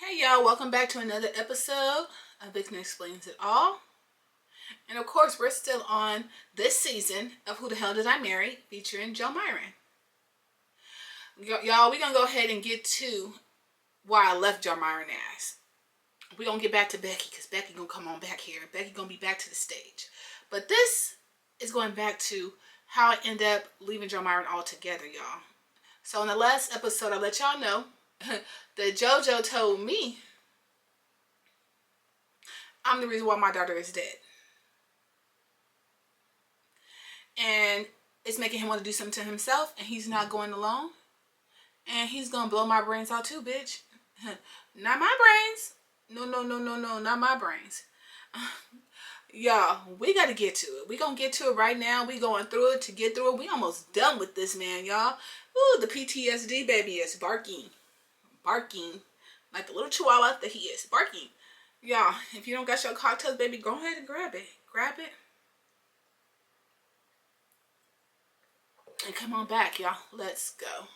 Hey y'all, welcome back to another episode of Vixen Explains It All. And of course, we're still on this season of Who the Hell Did I Marry, featuring Joe Myron. Y'all, we're going to go ahead and get to why I left Joe Myron as. We're going to get back to Becky, because Becky going to come on back here. Becky going to be back to the stage. But this is going back to how I end up leaving Joe Myron altogether, y'all. So in the last episode, I let y'all know that JoJo told me I'm the reason why my daughter is dead. And it's making him want to do something to himself, and he's not going along. And he's going to blow my brains out too, bitch. Not my brains. No, not my brains. Y'all, we got to get to it. We going to get to it right now. We going through it to get through it. We almost done with this, man, y'all. Ooh, the PTSD baby is barking. Barking. Like the little chihuahua that he is. Barking. Y'all, if you don't got your cocktails, baby, go ahead and grab it. Grab it. And come on back, y'all. Let's go.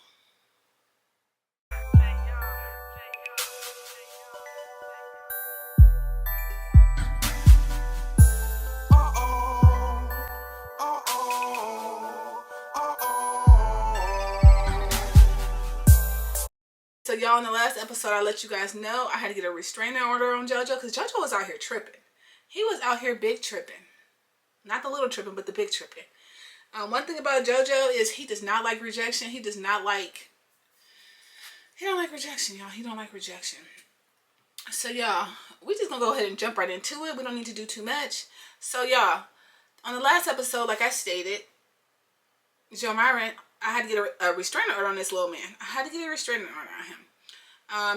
So y'all, in the last episode, I let you guys know I had to get a restraining order on JoJo because JoJo was out here tripping. He was out here big tripping. Not the little tripping, but the big tripping. One thing about JoJo is he does not like rejection. He don't like rejection, y'all. He don't like rejection. So y'all, we just gonna go ahead and jump right into it. We don't need to do too much. So y'all, on the last episode, like I stated, Joe Myron, I had to get a restraining order on this little man. I had to get a restraining order on him.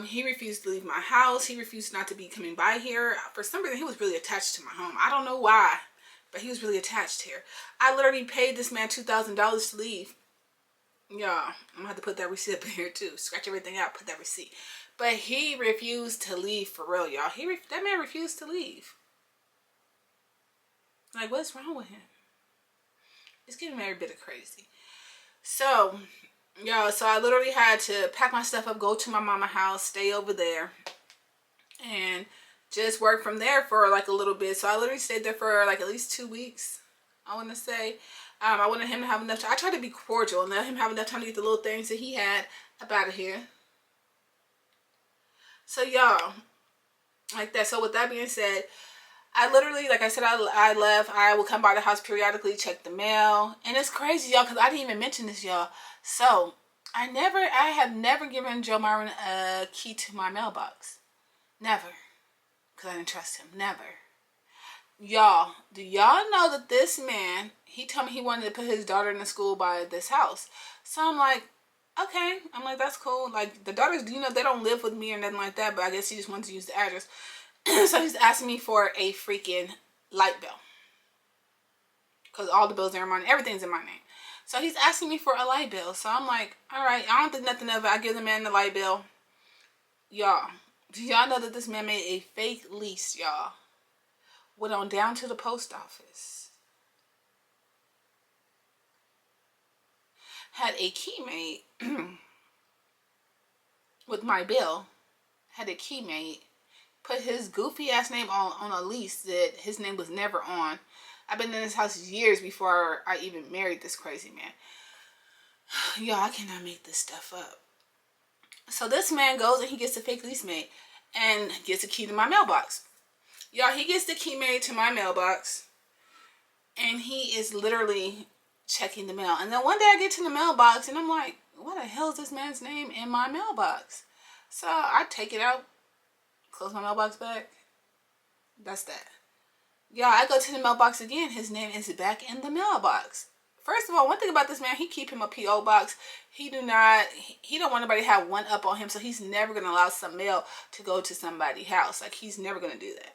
He refused to leave my house. He refused not to be coming by here. For some reason, he was really attached to my home. I don't know why, but he was really attached here. I literally paid this man $2,000 to leave. Y'all, I'm gonna have to put that receipt up in here too. Scratch everything out, put that receipt. But he refused to leave for real, y'all. That man refused to leave. Like, what's wrong with him? It's getting every bit of crazy. So, y'all, so I literally had to pack my stuff up, go to my mama's house, stay over there, and just work from there for like a little bit. So I literally stayed there for like at least 2 weeks, I want to say. I wanted him to have enough time. I tried to be cordial and let him have enough time to get the little things that he had up out of here. So y'all, like that. So with that being said, I literally, like I said, I left. I would come by the house periodically, check the mail. And it's crazy, y'all, because I didn't even mention this, y'all. So, I have never given Joe Myron a key to my mailbox. Never. Because I didn't trust him. Never. Y'all, do y'all know that this man, he told me he wanted to put his daughter in the school by this house. So I'm like, okay. I'm like, that's cool. Like, the daughters, you know, they don't live with me or nothing like that, but I guess he just wanted to use the address. So he's asking me for a freaking light bill. Because all the bills are in my name. Everything's in my name. So he's asking me for a light bill. So I'm like, all right, I don't think nothing of it. I give the man the light bill. Y'all, do y'all know that this man made a fake lease, y'all? Went on down to the post office. Had a key made with my bill. Had a key made. Put his goofy ass name on a lease that his name was never on. I've been in this house years before I even married this crazy man. Y'all, I cannot make this stuff up. So this man goes and he gets a fake lease made and gets a key to my mailbox. Y'all, he gets the key made to my mailbox and he is literally checking the mail. And then one day I get to the mailbox and I'm like, what the hell is this man's name in my mailbox? So I take it out, close my mailbox back. That's that. Y'all, I go to the mailbox again. His name is back in the mailbox. First of all, one thing about this man, he keep him a P.O. box. He don't want nobody to have one up on him, so he's never going to allow some mail to go to somebody's house. Like, he's never going to do that.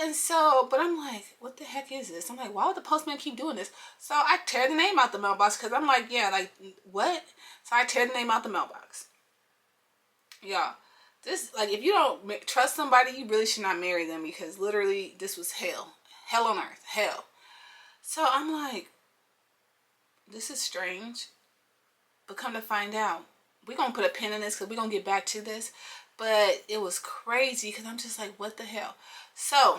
And so, but I'm like, what the heck is this? I'm like, why would the postman keep doing this? So I tear the name out the mailbox because I'm like, yeah, like, what? So I tear the name out the mailbox. Y'all, this, like, if you don't trust somebody, you really should not marry them because literally this was hell. Hell on earth. Hell. So I'm like, this is strange. But come to find out, we're going to put a pin in this because we're going to get back to this. But it was crazy because I'm just like, what the hell? So,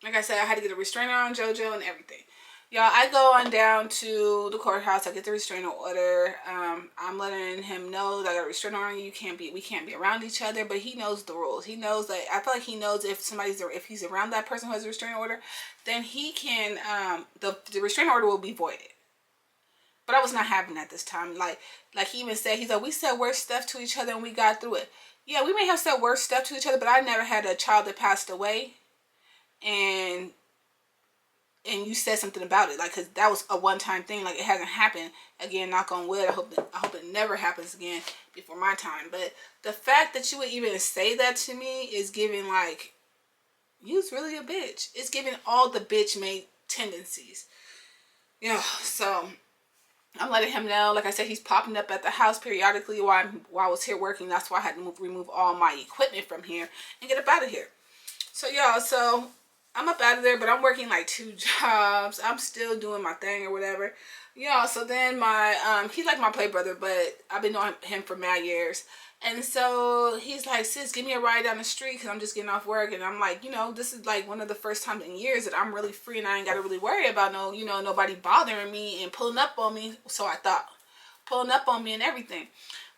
like I said, I had to get a restraining order on JoJo and everything. Y'all, I go on down to the courthouse. I get the restraining order. I'm letting him know that I got a restraining order. We can't be around each other. But he knows the rules. He knows that. I feel like he knows if he's around that person who has a restraining order, then he can. The restraining order will be voided. But I was not having that this time. Like he even said, he's like, we said worse stuff to each other and we got through it. Yeah, we may have said worse stuff to each other, but I never had a child that passed away, and you said something about it, like, because that was a one-time thing. Like, it hasn't happened again, knock on wood. I hope it never happens again before my time. But the fact that you would even say that to me is giving, like, you's really a bitch. It's giving all the bitch made tendencies. Yeah, so I'm letting him know. Like I said, he's popping up at the house periodically while I was here working. That's why I had to remove all my equipment from here and get up out of here. So y'all, so I'm up out of there, but I'm working like 2 jobs. I'm still doing my thing or whatever. Y'all, so then my, he's like my play brother, but I've been knowing him for mad years. And so he's like, sis, give me a ride down the street because I'm just getting off work. And I'm like, you know, this is like one of the first times in years that I'm really free and I ain't got to really worry about nobody bothering me and pulling up on me. So I thought, pulling up on me and everything.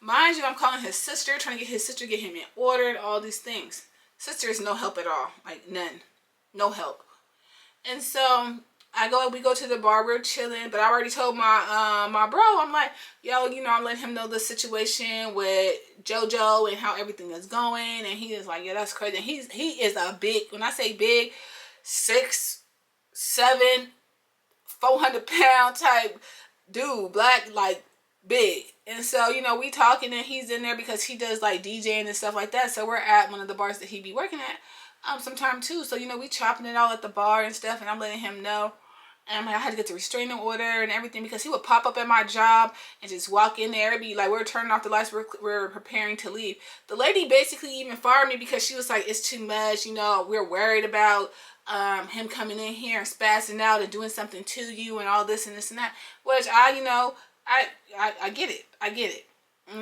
Mind you, I'm calling his sister, trying to get his sister, get him in order and all these things. Sister is no help at all. Like, none. No help. And so we go to the bar, we're chilling, but I already told my bro, I'm like, yo, I'm letting him know the situation with JoJo and how everything is going, and he is like, yeah, that's crazy. And he is a big, when I say big, 6'7", 400-pound type dude, black, like, big. And so, we talking, and he's in there because he does like DJing and stuff like that. So we're at one of the bars that he be working at sometime too. So, we chopping it all at the bar and stuff, and I'm letting him know. And I'm like, I had to get the restraining order and everything because he would pop up at my job and just walk in there. It'd be like, we're turning off the lights, we're preparing to leave. The lady basically even fired me because she was like, it's too much, we're worried about him coming in here and spazzing out and doing something to you and all this and this and that. Which I get it. I get it.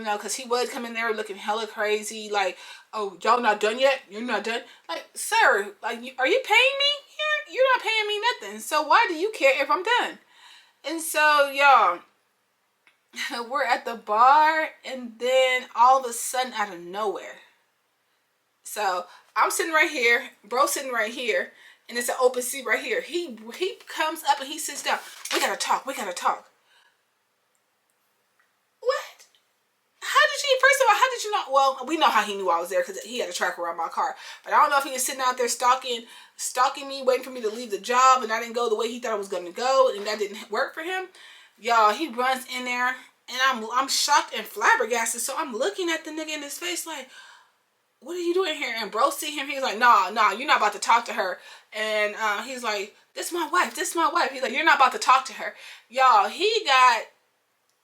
Because he would come in there looking hella crazy, like, oh, y'all not done yet? You're not done? Like, sir, like, are you paying me here? You're not paying me nothing. So why do you care if I'm done? And so, y'all, we're at the bar, and then all of a sudden, out of nowhere. So, I'm sitting right here, bro sitting right here, and it's an open seat right here. He comes up and he sits down. We gotta talk. First of all, how did you not? Well, we know how he knew I was there because he had a tracker around my car. But I don't know if he was sitting out there stalking me, waiting for me to leave the job, and I didn't go the way he thought I was going to go, and that didn't work for him. Y'all, he runs in there, and I'm shocked and flabbergasted. So I'm looking at the nigga in his face like, what are you doing here? And bro see him, he's like, nah, you're not about to talk to her. And he's like, this is my wife. He's like, you're not about to talk to her. Y'all,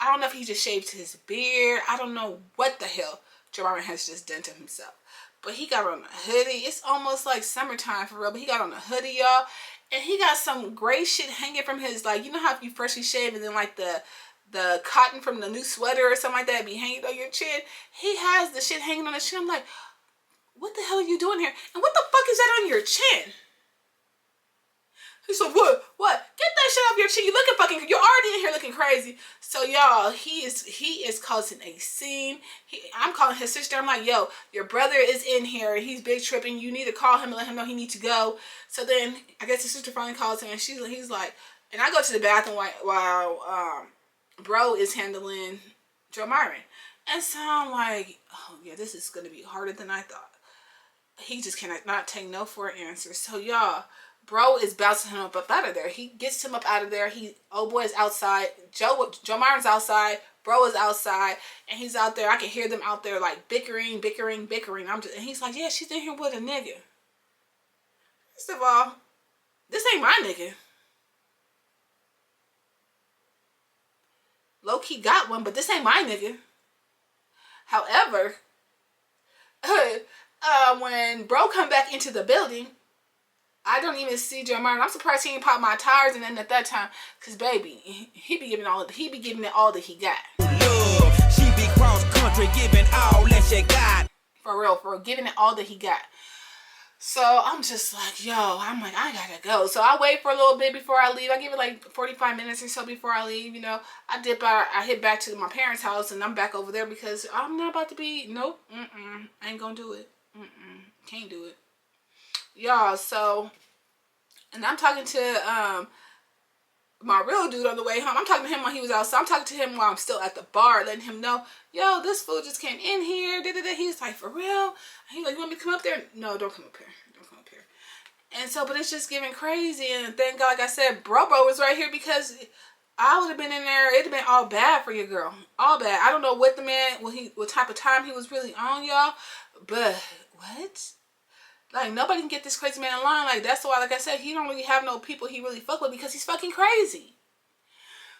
I don't know if he just shaved his beard. I don't know what the hell Jermaine has just done to himself. But he got on a hoodie. It's almost like summertime for real. But he got on a hoodie, y'all. And he got some gray shit hanging from his, like, how if you freshly shave and then like the cotton from the new sweater or something like that be hanging on your chin. He has the shit hanging on his chin. I'm like, what the hell are you doing here? And what the fuck is that on your chin? He's like, what? Get that shit off your chin. You're already in here looking crazy. So y'all, he is causing a scene. I'm calling his sister. I'm like, yo, your brother is in here. He's big tripping. You need to call him and let him know he needs to go. So then I guess his sister finally calls him, and he's like, and I go to the bathroom while bro is handling Joe Myron. And so I'm like, oh yeah, this is gonna be harder than I thought. He just cannot not take no for an answer. So y'all, bro is bouncing him up out of there. He gets him up out of there. Old boy is outside. Joe Myron's outside. Bro is outside, and he's out there. I can hear them out there like bickering. And he's like, yeah, she's in here with a nigga. First of all, this ain't my nigga. Low key got one, but this ain't my nigga. However, when bro come back into the building, I don't even see Joe Martin. I'm surprised he didn't pop my tires and then at that time, cause baby, he be giving it all that he got. Love, she be cross country, giving all that she got. For real, for giving it all that he got. So I'm just like, yo, I'm like, I gotta go. So I wait for a little bit before I leave. I give it like 45 minutes or so before I leave. You know, I dip out, I hit back to my parents' house, and I'm back over there because I'm not about to be, nope, I ain't gonna do it. Can't do it. Y'all, so, and I'm talking to, my real dude on the way home. I'm talking to him while he was out. So I'm talking to him while I'm still at the bar, letting him know, yo, this fool just came in here. He's like, for real? He's like, you want me to come up there? No, don't come up here. Don't come up here. And so, but it's just getting crazy. And thank God, like I said, bro was right here because I would have been in there. It'd have been all bad for your girl. All bad. I don't know what the man, what type of time he was really on, y'all. But what? Like, nobody can get this crazy man in line. Like, that's why, like I said, he don't really have no people he really fuck with because he's fucking crazy.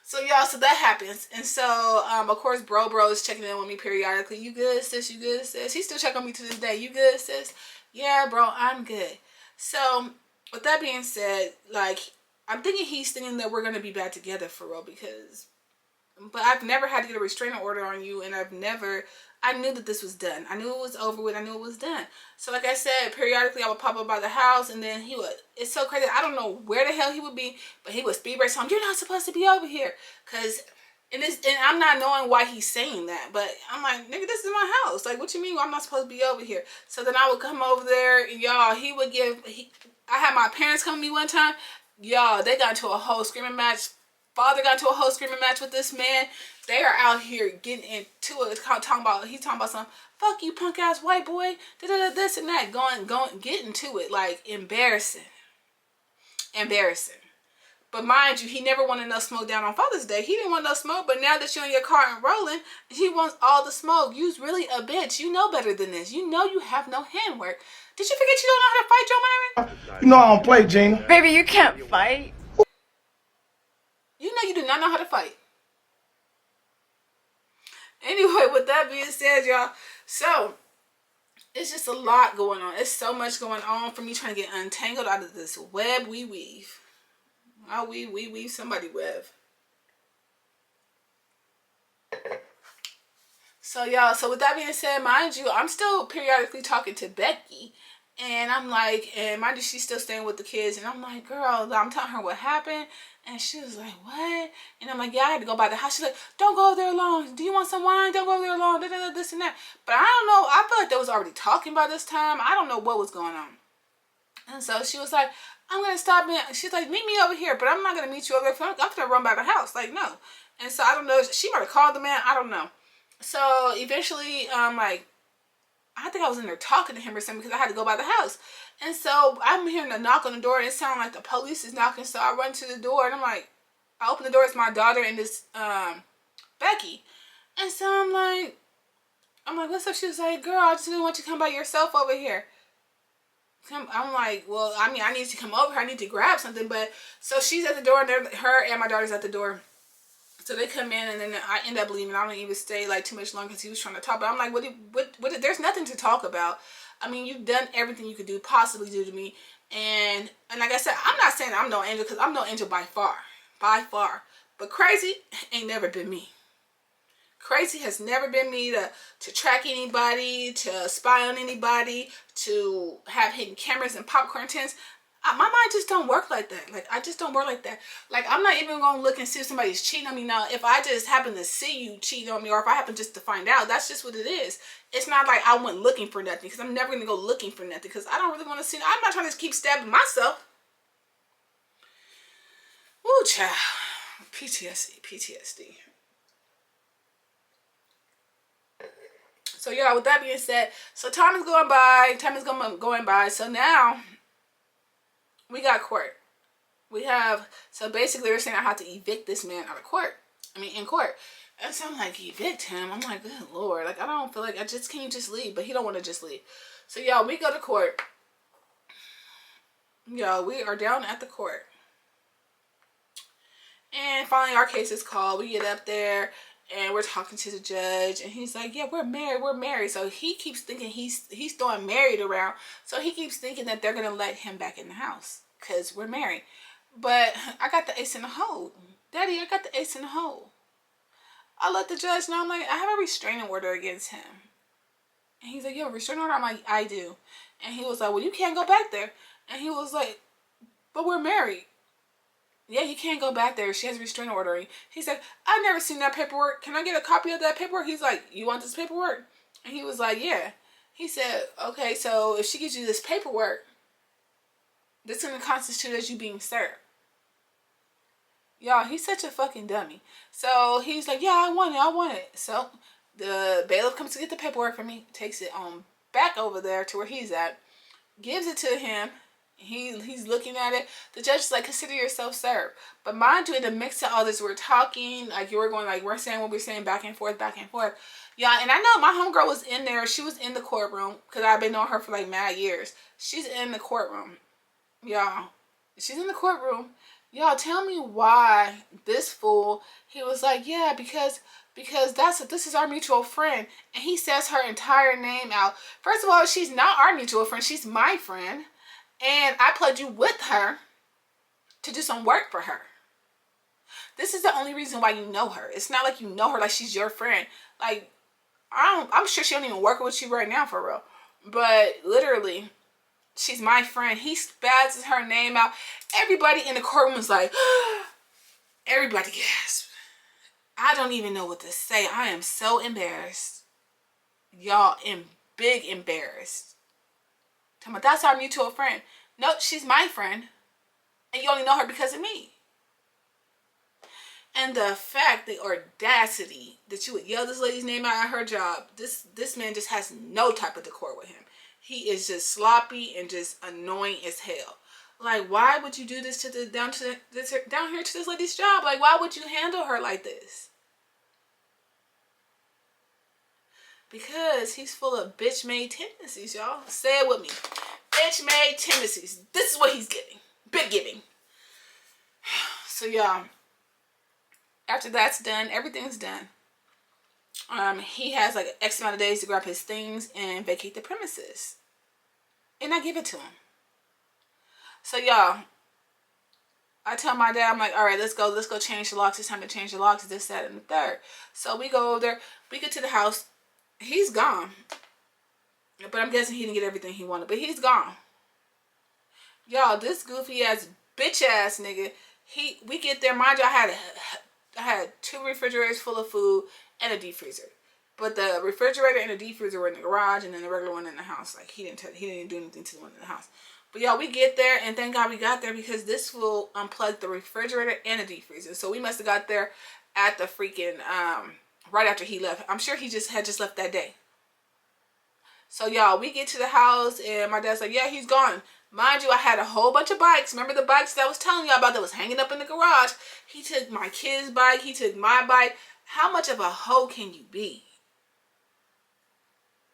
So, y'all, so that happens. And so, of course, bro is checking in with me periodically. You good, sis? You good, sis? He still check on me to this day. You good, sis? Yeah, bro, I'm good. So, with that being said, like, I'm thinking he's thinking that we're going to be back together for real because... But I've never had to get a restraining order on you, and I knew that this was done. I knew it was over with. I knew it was done. So like I said, periodically I would pop up by the house, and then he would, it's so crazy. I don't know where the hell he would be, but he would speed race home. You're not supposed to be over here. And I'm not knowing why he's saying that, but I'm like, nigga, this is my house. Like, what you mean I'm not supposed to be over here? So then I would come over there, and y'all, I had my parents come to me one time. Y'all, they got into a whole screaming match. Father got into a whole screaming match with this man. They are out here getting into it. He's talking about some fuck you punk ass white boy, this and that, getting to it, like embarrassing. But mind you, he never wanted no smoke down on Father's Day. He didn't want no smoke, but now that you're in your car and rolling, he wants all the smoke. You's really a bitch. You know better than this. You know you have no handwork. Did you forget you don't know how to fight, Joe Myron? You know I don't play, Gina. Baby, you can't fight. You know you do not know how to fight. Anyway, with that being said, y'all, so it's just a lot going on. It's so much going on for me trying to get untangled out of this web we weave. Oh, we weave somebody web. So y'all, so with that being said, mind you, I'm still periodically talking to Becky. And I'm like, and mind you, she's still staying with the kids. And I'm like, girl, I'm telling her what happened. And she was like, what? And I'm like, yeah, I had to go by the house. She's like, don't go over there alone. Do you want some wine? Don't go over there alone. This and that. But I don't know. I feel like they was already talking by this time. I don't know what was going on. And so she was like, I'm going to stop in. She's like, meet me over here. But I'm not going to meet you over there. I'm going to run by the house. Like, no. And so I don't know. She might have called the man. I don't know. So eventually, like, I think I was in there talking to him or something because I had to go by the house. And so I'm hearing a knock on the door and it sounded like the police is knocking. So I run to the door and I'm like, I open the door. It's my daughter and this Becky. And so I'm like, what's up? She was like, girl, I just didn't want you to come by yourself over here. I'm like, well, I mean, I need to come over here. I need to grab something. But so she's at the door and her and my daughter's at the door. So they come in and then I end up leaving. I don't even stay like too much longer because he was trying to talk. But I'm like, what, there's nothing to talk about. I mean, you've done everything you could possibly do to me. And like I said, I'm not saying I'm no angel because I'm no angel by far. By far. But crazy ain't never been me. Crazy has never been me to track anybody, to spy on anybody, to have hidden cameras and popcorn tins. My mind just don't work like that. Like, I just don't work like that. Like, I'm not even going to look and see if somebody's cheating on me. Now, if I just happen to see you cheating on me or if I happen just to find out, that's just what it is. It's not like I went looking for nothing because I'm never going to go looking for nothing because I don't really want to see. I'm not trying to keep stabbing myself. Ooh, child. PTSD. So, y'all, with that being said, so time is going by. Going by. So now we got court. So basically they're saying I have to evict this man out of court. In court. And so I'm like, evict him? I'm like, good Lord. Like, I don't feel like can't just leave. But he don't want to just leave. So, y'all, we go to court. Y'all, we are down at the court. And finally our case is called. We get up there and we're talking to the judge. And he's like, yeah, we're married. So he keeps thinking he's throwing married around. So he keeps thinking that they're going to let him back in the house. Because we're married. But I got the ace in the hole. Daddy, I got the ace in the hole. I let the judge know, I'm like, I have a restraining order against him. And he's like, you have a restraining order? I'm like, I do. And he was like, well, you can't go back there. And he was like, but we're married. Yeah, you can't go back there. She has a restraining order. He's like, I've never seen that paperwork. Can I get a copy of that paperwork? He's like, you want this paperwork? And he was like, yeah. He said, okay, so if she gives you this paperwork, this is going to constitute as you being served. Y'all, he's such a fucking dummy. So he's like, yeah, I want it. So the bailiff comes to get the paperwork for me, takes it back over there to where he's at, gives it to him. He's looking at it. The judge is like, consider yourself served. But mind you, in the mix of all this, we're talking, like, we're going, like, we're saying what we're saying back and forth. Yeah, and I know my homegirl was in there. She was in the courtroom because I've been knowing her for like mad years. She's in the courtroom. Y'all, she's in the courtroom. Y'all, tell me why this fool, he was like, yeah, because this is our mutual friend. And he says her entire name out. First of all, she's not our mutual friend. She's my friend. And I pledged you with her to do some work for her. This is the only reason why you know her. It's not like you know her like she's your friend. Like, I'm sure she don't even work with you right now for real. But literally, she's my friend. He spazzes her name out. Everybody in the courtroom was like, everybody gasped. I don't even know what to say. I am so embarrassed. Y'all, big embarrassed. Tell me, that's our mutual friend. Nope, she's my friend. And you only know her because of me. And the fact, the audacity that you would yell this lady's name out at her job, this man just has no type of decor with him. He is just sloppy and just annoying as hell. Like, why would you do this to down here to this lady's job? Like, why would you handle her like this? Because he's full of bitch-made tendencies, y'all. Say it with me. Bitch-made tendencies. This is what he's getting. Big giving. So, y'all, after that's done, everything's done. He has like X amount of days to grab his things and vacate the premises. And I give it to him. So, y'all, I tell my dad, I'm like, all right, let's go change the locks. It's time to change the locks, this, that, and the third. So we go over there. We get to the house. He's gone. But I'm guessing he didn't get everything he wanted. But he's gone. Y'all, this goofy ass, bitch ass nigga. We get there. Mind you, I had 2 refrigerators full of food and a deep freezer. But the refrigerator and the deep freezer were in the garage, and then the regular one in the house. Like, he didn't do anything to the one in the house. But y'all, we get there, and thank God we got there because this fool unplugged the refrigerator and the deep freezer. So we must have got there at the freaking right after he left. I'm sure he had just left that day. So y'all, we get to the house and my dad's like, yeah, he's gone. Mind you, I had a whole bunch of bikes. Remember the bikes that I was telling y'all about that was hanging up in the garage? He took my kid's bike. He took my bike. How much of a hoe can you be?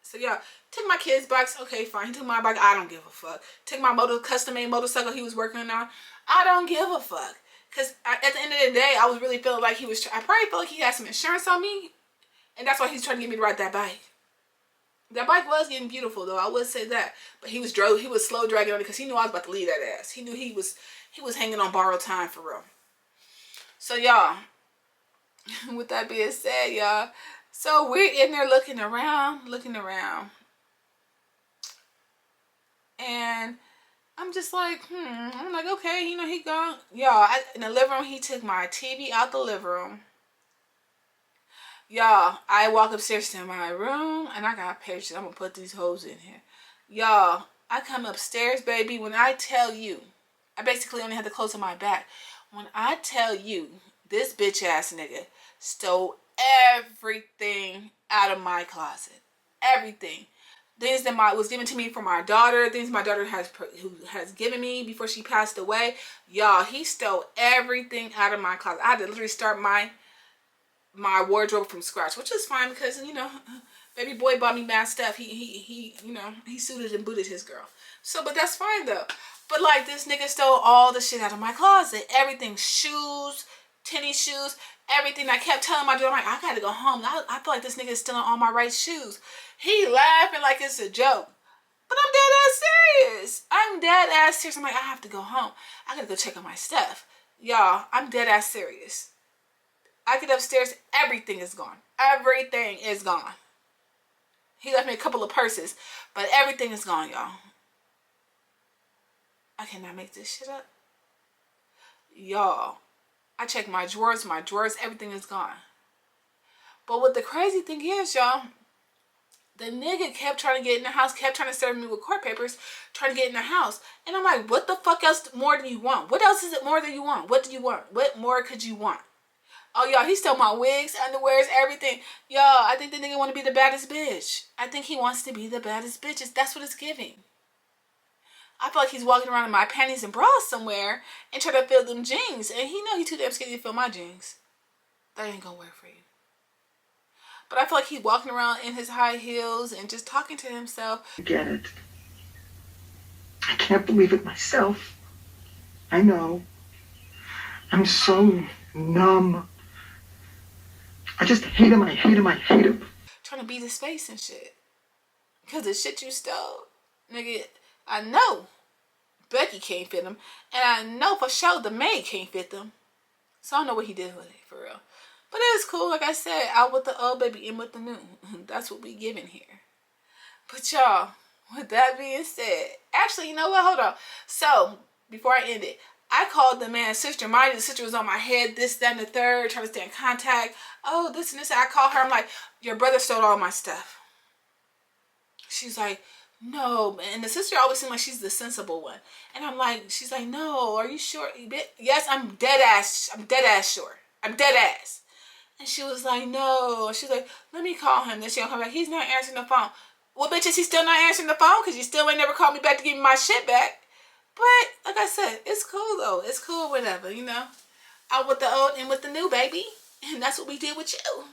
So y'all, took my kid's bikes. Okay, fine. He took my bike. I don't give a fuck. Took my custom-made motorcycle he was working on. I don't give a fuck. Because at the end of the day, I was really feeling like I probably felt like he had some insurance on me. And that's why he's trying to get me to ride that bike. That bike was getting beautiful, though. I would say that. But he was slow dragging on it because he knew I was about to leave that ass. He knew he was hanging on borrowed time for real. So, y'all, with that being said, y'all, so we're in there looking around. And I'm just like, I'm like, okay, he gone. Y'all, in the living room, he took my TV out the living room. Y'all, I walk upstairs to my room, and I got pictures. I'm going to put these hoes in here. Y'all, I come upstairs, baby. When I tell you, I basically only had the clothes on my back. When I tell you, this bitch-ass nigga stole everything out of my closet. Everything. Things that was given to me from my daughter. Things my daughter has given me before she passed away. Y'all, he stole everything out of my closet. I had to literally start my wardrobe from scratch, which is fine because, baby boy bought me mad stuff. He suited and booted his girl. So, but that's fine though. But like, this nigga stole all the shit out of my closet. Everything, shoes, tennis shoes, everything. I kept telling my daughter, I'm like, I gotta go home. I feel like this nigga is stealing all my right shoes. He laughing like it's a joke. But I'm dead ass serious. I'm like, I have to go home. I gotta go check on my stuff. Y'all, I'm dead ass serious. I get upstairs, everything is gone. Everything is gone. He left me a couple of purses, but everything is gone, y'all. I cannot make this shit up. Y'all, I checked my drawers, everything is gone. But what the crazy thing is, y'all, the nigga kept trying to get in the house, kept trying to serve me with court papers, trying to get in the house. And I'm like, what the fuck else more do you want? What else is it more that you want? What do you want? What more could you want? Oh, y'all, he stole my wigs, underwears, everything. Y'all, I think the nigga want to be the baddest bitch. I think he wants to be the baddest bitch. That's what it's giving. I feel like he's walking around in my panties and bras somewhere and trying to fill them jeans. And he know he too damn skinny to fill my jeans. That ain't gonna work for you. But I feel like he's walking around in his high heels and just talking to himself. I get it. I can't believe it myself. I know. I'm so numb. I just hate him. I hate him. I hate him. Trying to beat his face and shit. Because the shit you stole. Nigga, I know Becky can't fit him. And I know for sure the maid can't fit them. So I don't know what he did with it, for real. But it was cool. Like I said, out with the old baby, in with the new. That's what we giving here. But y'all, with that being said, actually, you know what? Hold on. So, before I end it, I called the man's sister. Mind you, the sister was on my head, this, that, and the third, trying to stay in contact. Oh, this and this. I called her. I'm like, your brother stole all my stuff. She's like, no. And the sister always seems like she's the sensible one. And I'm like, she's like, no, are you sure? Yes, I'm dead ass sure. I'm dead ass. And she was like, no. She's like, let me call him. Then she'll come back. He's not answering the phone. Well, bitch, is he still not answering the phone? Because you still ain't never called me back to give me my shit back. But, like I said, it's cool, though. It's cool, whatever, you know. Out with the old and with the new, baby. And that's what we did with you.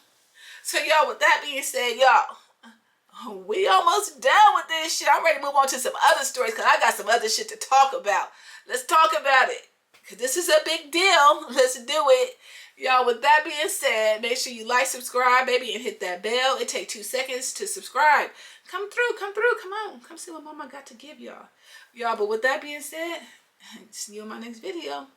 So, y'all, with that being said, y'all, we almost done with this shit. I'm ready to move on to some other stories because I got some other shit to talk about. Let's talk about it. Because this is a big deal. Let's do it. Y'all, with that being said, make sure you like, subscribe, baby, and hit that bell. It takes 2 seconds to subscribe. Come through, come on. Come see what mama got to give y'all. Y'all, but with that being said, see you in my next video.